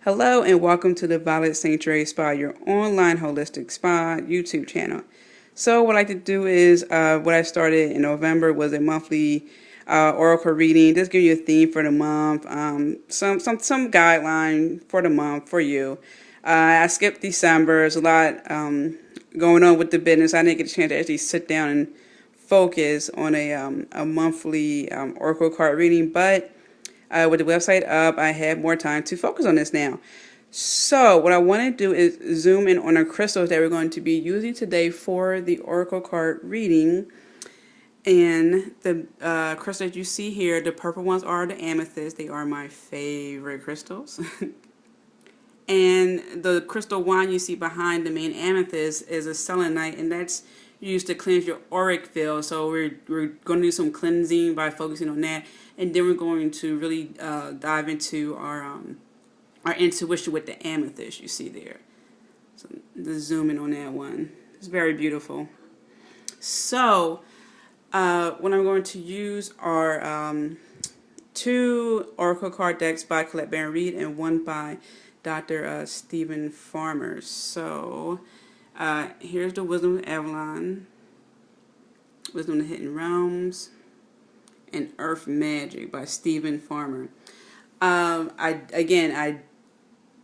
Hello and welcome to the Violet Sanctuary Spa, your online holistic spa YouTube channel. So what I like to do is, what I started in November was a monthly oracle reading. Just give you a theme for the month, some guideline for the month for you. I skipped December. There's a lot going on with the business. I didn't get a chance to actually sit down and focus on a monthly oracle card reading, but with the website up, I have more time to focus on this now. So what I want to do is zoom in on the crystals that we're going to be using today for the oracle card reading. And the crystals that you see here, the purple ones are the amethyst. They are my favorite crystals. And the crystal wand you see behind the main amethyst is a selenite, and that's used to cleanse your auric field. So we're going to do some cleansing by focusing on that, and then we're going to really dive into our intuition with the amethyst you see there. So just zoom in on that one. It's very beautiful. So what I'm going to use are two oracle card decks by Colette Baron-Reid and one by Dr. Stephen Farmer. So here's the Wisdom of Avalon, Wisdom of the Hidden Realms, and Earth Magic by Stephen Farmer. I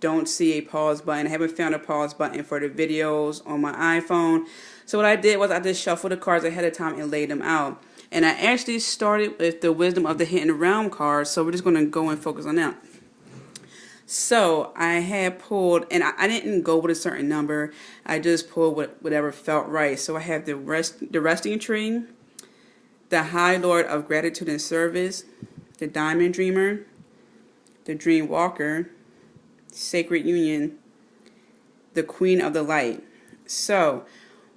don't see a pause button. I haven't found a pause button for the videos on my iPhone. So what I did was I just shuffled the cards ahead of time and laid them out. And I actually started with the Wisdom of the Hidden Realm card. So we're just going to go and focus on that. So I had pulled, and I didn't go with a certain number. I just pulled whatever felt right. So I have the Resting Tree, the High Lord of Gratitude and Service, the Diamond Dreamer, the Dream Walker, Sacred Union, the Queen of the Light. So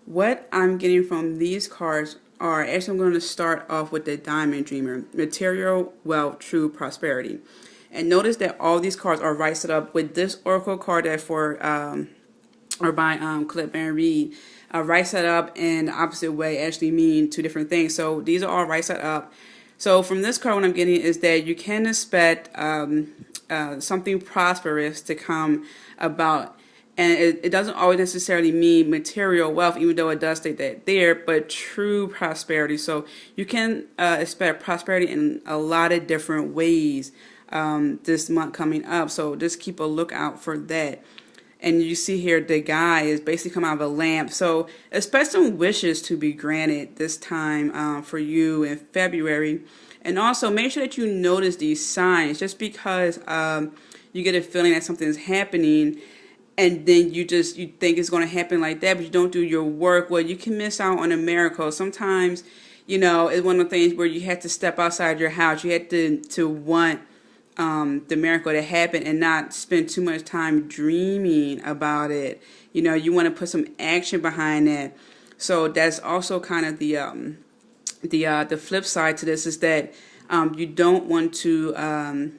what I'm getting from these cards are, actually I'm going to start off with the Diamond Dreamer, material, wealth, true prosperity. And notice that all these cards are right set up with this oracle card that or by Colette Baron-Reid. Right set up in the opposite way actually mean two different things. So these are all right set up. So from this card, what I'm getting is that you can expect something prosperous to come about. And it doesn't always necessarily mean material wealth, even though it does state that there, but true prosperity. So you can expect prosperity in a lot of different ways this month coming up. So just keep a lookout for that. And you see here the guy is basically coming out of a lamp. So expect some wishes to be granted this time for you in February. And also make sure that you notice these signs. Just because you get a feeling that something is happening and then you think it's going to happen like that, but you don't do your work, well, you can miss out on a miracle. Sometimes, it's one of the things where you have to step outside your house. You have to want the miracle to happen and not spend too much time dreaming about it. You want to put some action behind that. So that's also kind of the flip side to this, is that you don't want to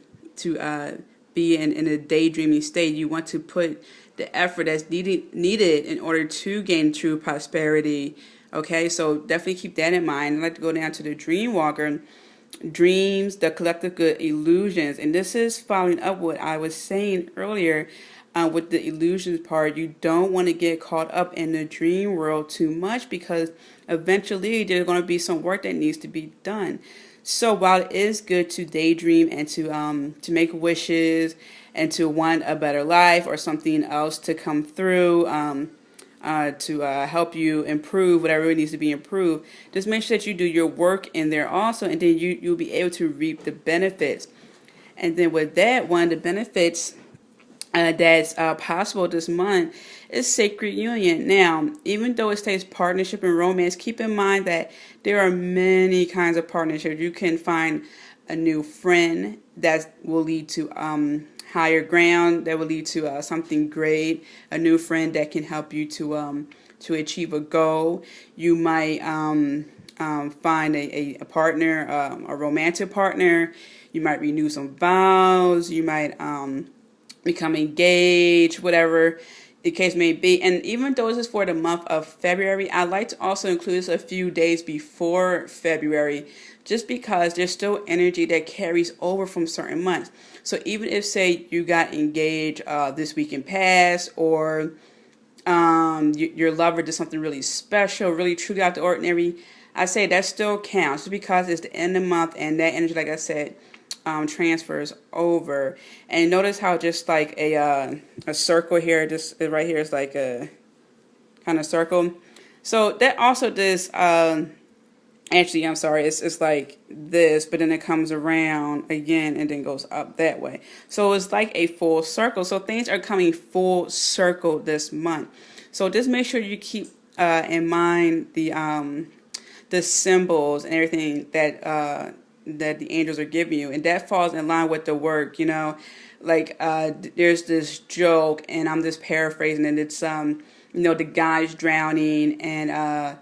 be in a daydreaming state. You want to put the effort that's needed in order to gain true prosperity. Okay, so definitely keep that in mind. I'd like to go down to the Dream Walker. Dreams, the collective good, illusions. And this is following up what I was saying earlier with the illusions part. You don't want to get caught up in the dream world too much, because eventually there's going to be some work that needs to be done. So while it is good to daydream and to make wishes and to want a better life or something else to come through, to help you improve whatever needs to be improved, just make sure that you do your work in there also, and then you'll be able to reap the benefits. And then with that, one of the benefits that's possible this month is sacred union. Now, even though it states partnership and romance, keep in mind that there are many kinds of partnerships. You can find a new friend that will lead to higher ground, that will lead to something great, a new friend that can help you to achieve a goal. You might find a partner, a romantic partner. You might renew some vows. You might become engaged, whatever. the case may be. And even though this is for the month of February, I like to also include this a few days before February, just because there's still energy that carries over from certain months. So even if, say, you got engaged this weekend past, or your lover did something really special, really truly out the ordinary, I say that still counts, just because it's the end of the month and that energy, like I said, transfers over. And notice how just like a circle here, just right here is like a kind of circle. So that also does. Actually, I'm sorry, it's like this, but then it comes around again and then goes up that way. So it's like a full circle. So things are coming full circle this month. So just make sure you keep in mind the symbols and everything that the angels are giving you, and that falls in line with the work. Like there's this joke, and I'm just paraphrasing, and it's the guy's drowning, and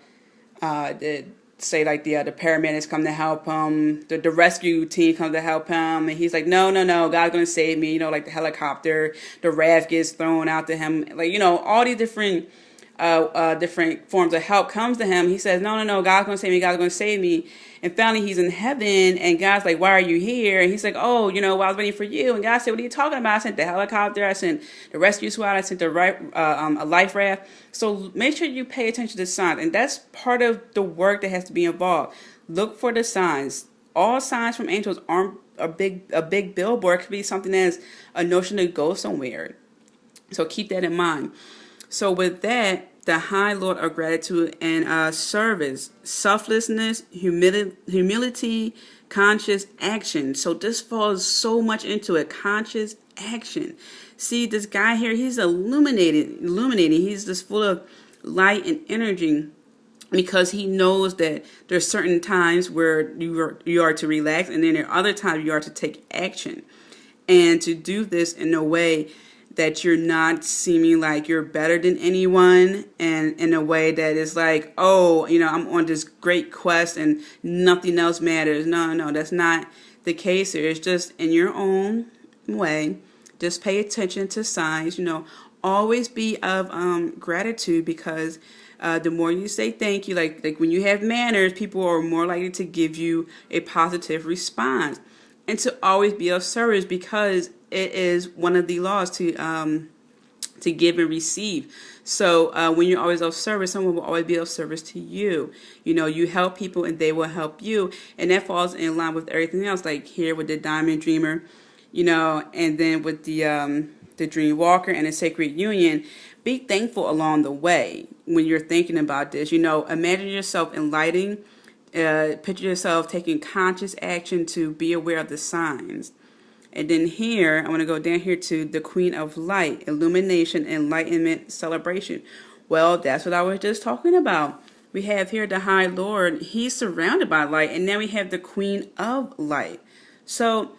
the say like the paramedics come to help him, the rescue team comes to help him, and he's like, no, God's gonna save me. Like the helicopter, the raft gets thrown out to him, like all these different forms of help comes to him. He says, no, God's gonna save me, God's gonna save me. And finally he's in heaven, and God's like, why are you here? And he's like, well, I was waiting for you. And God said, what are you talking about? I sent the helicopter, I sent the rescue squad, I sent a life raft. So make sure you pay attention to signs, and that's part of the work that has to be involved. Look for the signs. All signs from angels aren't a big billboard. It could be something as a notion to go somewhere. So keep that in mind. So with that, the high Lord of gratitude and service, selflessness, humility, conscious action. So this falls so much into it, conscious action. See, this guy here, he's illuminating. He's just full of light and energy, because he knows that there's certain times where you are to relax, and then there are other times you are to take action, and to do this in a way that you're not seeming like you're better than anyone, and in a way that is like, I'm on this great quest and nothing else matters. No, that's not the case here. It's just in your own way. Just pay attention to signs. Always be of gratitude, because the more you say thank you, like when you have manners, people are more likely to give you a positive response. And to always be of service, because it is one of the laws to give and receive. So when you're always of service, someone will always be of service to you. You help people and they will help you, and that falls in line with everything else. Like here with the Diamond Dreamer, and then with the Dream Walker and the Sacred Union. Be thankful along the way when you're thinking about this. Imagine yourself enlightening. Picture yourself taking conscious action to be aware of the signs. And then here, I want to go down here to the Queen of Light, illumination, enlightenment, celebration. Well, that's what I was just talking about. We have here the High Lord. He's surrounded by light. And then we have the Queen of Light. So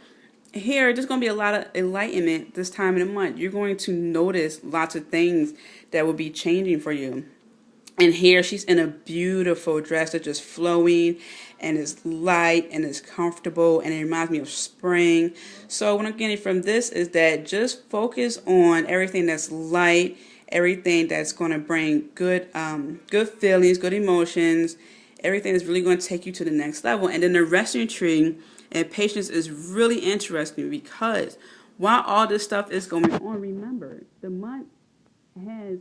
here, there's going to be a lot of enlightenment this time of the month. You're going to notice lots of things that will be changing for you. And here she's in a beautiful dress that's just flowing and is light and is comfortable, and it reminds me of spring. So what I'm getting from this is that just focus on everything that's light, everything that's going to bring good feelings, good emotions, everything that's really going to take you to the next level. And then the resting tree and patience is really interesting, because while all this stuff is going on, remember, the month has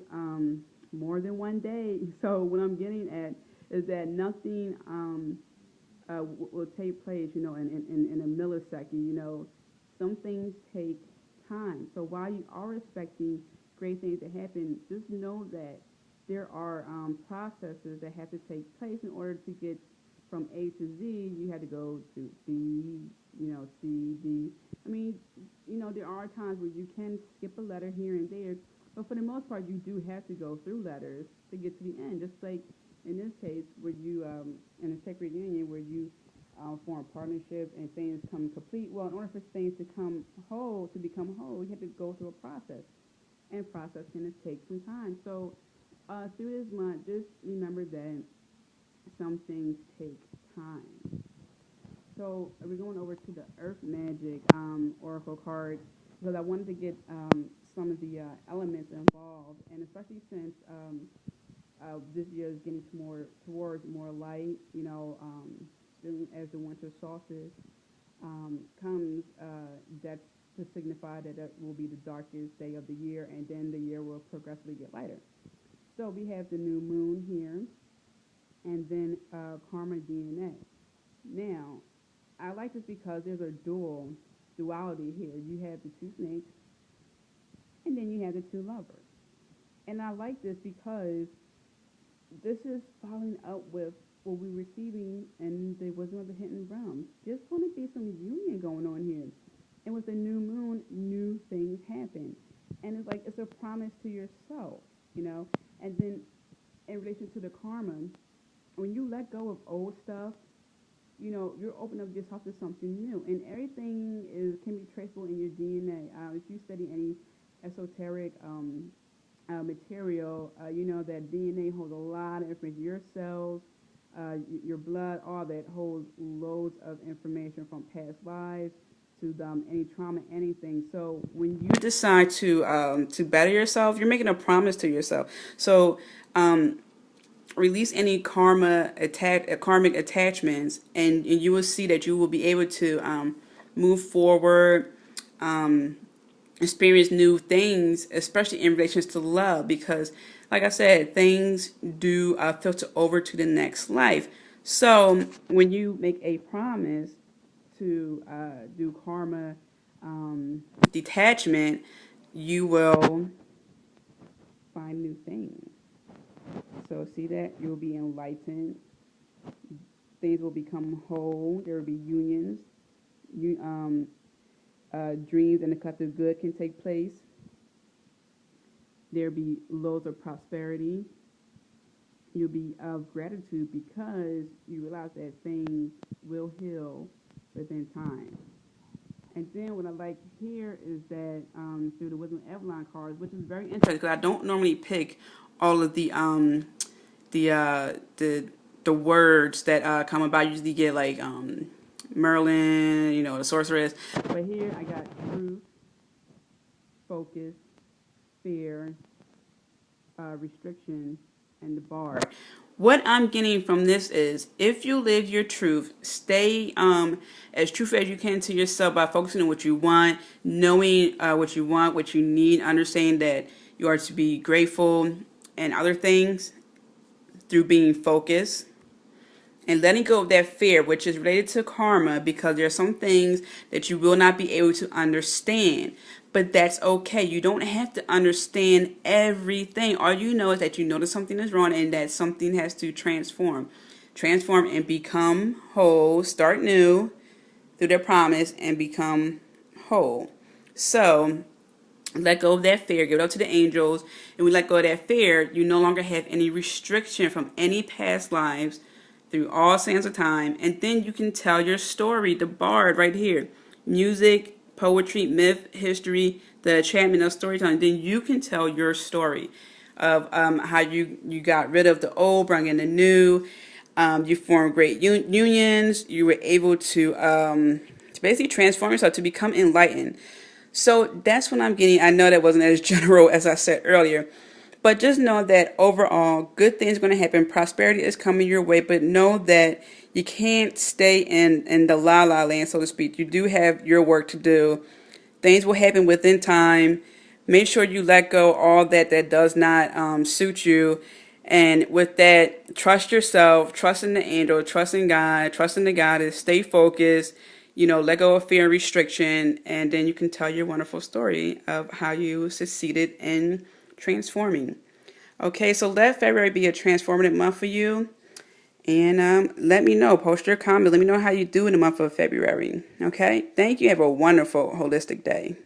more than one day. So what I'm getting at is that nothing will take place, in a millisecond. Some things take time. So while you are expecting great things to happen, just know that there are processes that have to take place in order to get from A to Z. You had to go to B, C, D. There are times where you can skip a letter here and there, but for the most part, you do have to go through letters to get to the end. Just like in this case, where you, in a Sacred Union, where you form a partnership and things come complete. Well, in order for things to become whole, you have to go through a process, and process can take some time. So through this month, just remember that some things take time. So we're going over to the Earth Magic Oracle card. because I wanted to get some of the elements involved, and especially since this year is getting towards more light, as the winter solstice comes, that's to signify that that will be the darkest day of the year, and then the year will progressively get lighter. So we have the new moon here, and then karma DNA. Now, I like this because there's a duality here. You have the two snakes, and then you have the two lovers. And I like this because this is following up with what we're receiving in the Wisdom of the Hidden Realms. There's going to be some union going on here. And with the new moon, new things happen. And it's like it's a promise to yourself, And then in relation to the karma, when you let go of old stuff, you're opening up yourself to something new. And everything can be traceable in your DNA. If you study any esoteric material, you know that DNA holds a lot of information. Your cells, your blood, all that holds loads of information from past lives to any trauma, anything. So when you decide to better yourself, you're making a promise to yourself. So release any karmic attachments, and you will see that you will be able to move forward, experience new things, especially in relations to love, because like I said, things do filter over to the next life. So when you make a promise to do karma detachment, you will find new things. So see that you'll be enlightened. Things will become whole. There will be unions. Dreams and the collective good can take place. There'll be loads of prosperity. You'll be of gratitude because you realize that things will heal within time. And then what I like here is that through the Wisdom of Avalon cards, which is very interesting because I don't normally pick all of the words that come about. I usually get like Merlin, the sorceress. But here I got truth, focus, fear, restriction, and the bard. What I'm getting from this is, if you live your truth, stay as truthful as you can to yourself by focusing on what you want, knowing what you want, what you need, understanding that you are to be grateful and other things through being focused. And letting go of that fear, which is related to karma, because there are some things that you will not be able to understand. But that's okay. You don't have to understand everything. All you know is that you know that something is wrong and that something has to transform. Transform and become whole. Start new through their promise and become whole. So let go of that fear. Give it up to the angels. And we let go of that fear. You no longer have any restriction from any past lives through all sands of time, and then you can tell your story, the bard right here. Music, poetry, myth, history, the enchantment of storytelling. Then you can tell your story of how you got rid of the old, brought in the new. You formed great unions. You were able to basically transform yourself to become enlightened. So that's what I'm getting. I know that wasn't as general as I said earlier. But just know that overall, good things are going to happen. Prosperity is coming your way. But know that you can't stay in the la-la land, so to speak. You do have your work to do. Things will happen within time. Make sure you let go all that does not suit you. And with that, trust yourself, trust in the angel, trust in God, trust in the goddess. Stay focused. Let go of fear and restriction. And then you can tell your wonderful story of how you succeeded in transforming. Okay, so let February be a transformative month for you. And let me know. Post your comment. Let me know how you do in the month of February. Okay, thank you. Have a wonderful holistic day.